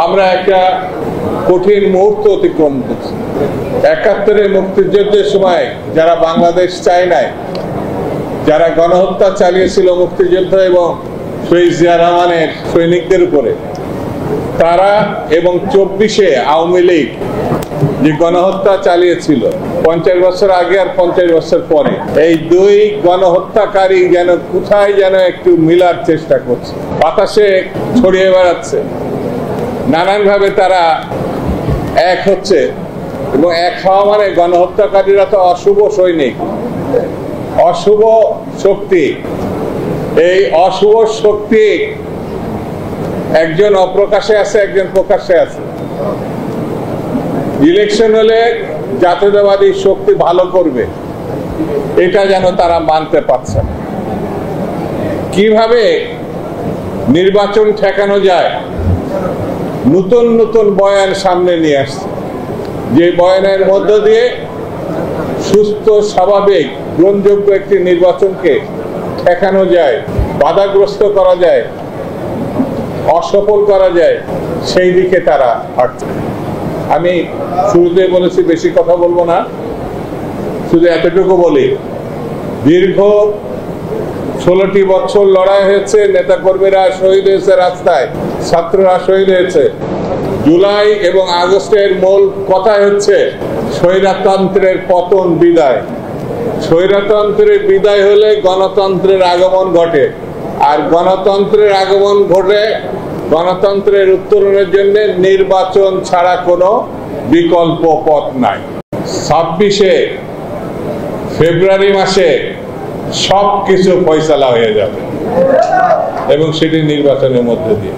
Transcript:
আমরা একটা কঠিন মুহূর্ত অতিক্রম করছি। ৭১-এর মুক্তিযুদ্ধের সময় যারা বাংলাদেশ চায় নাই, যারা গণহত্যা চালিয়েছিল মুক্তিযুদ্ধ এবং শহীদ জিয়া রহমানের সৈনিকদের উপরে, তারা এবং ২৪-এ আওয়ামী লীগ যে গণহত্যা চালিয়েছিল ৫০ বছর আগে আর ৫০ বছর পরে, এই দুই গণহত্যাকারী যেন কোথায় যেন একটু মিলার চেষ্টা করছে, বাতাসে ছড়িয়ে বেড়াচ্ছে। নানানভাবে তারা এক হচ্ছে এবং এক হওয়া মানে গণহত্যাকারীরা তো অশুভ সৈনিক, অশুভ শক্তি। এই অশুভ শক্তি একজন অপ্রকাশে আছে, একজন প্রকাশ্যে আছে। ইলেকশন হলে জাতীয়তাবাদী শক্তি ভালো করবে, এটা যেন তারা মানতে পারছে না। কিভাবে নির্বাচন ঠেকানো যায় নতুন নতুন বয়ান সামনে নিয়ে আসছে, যে বয়ানের মধ্য দিয়ে সুস্থ, স্বাভাবিক, গ্রহণযোগ্য একটি নির্বাচনকে ঠেকানো যায়, বাধাগ্রস্ত করা যায়, অসফল করা যায়, সেই দিকে তারা হাঁটছে। আমি শুরুতে বলেছি বেশি কথা বলবো না, শুধু এতটুকু বলি, দীর্ঘ ১৬টি বছর লড়াই হয়েছে, নেতা কর্মীরা শহীদ হয়েছে, রাস্তায় ছাত্ররা শহীদ হয়েছে। জুলাই এবং আগস্টের মূল কথা হচ্ছে স্বৈরতন্ত্রের পতন, বিদায়। স্বৈরতন্ত্রের বিদায় হলে গণতন্ত্রের আগমন ঘটে, আর গণতন্ত্রের আগমন ঘটে গণতন্ত্রের উত্তরণের জন্য নির্বাচন ছাড়া কোনো বিকল্প পথ নাই। ২৬শে ফেব্রুয়ারি মাসে সবকিছু ফয়সালা হয়ে যাবে এবং সেটি নির্বাচনের মধ্যে দিয়ে।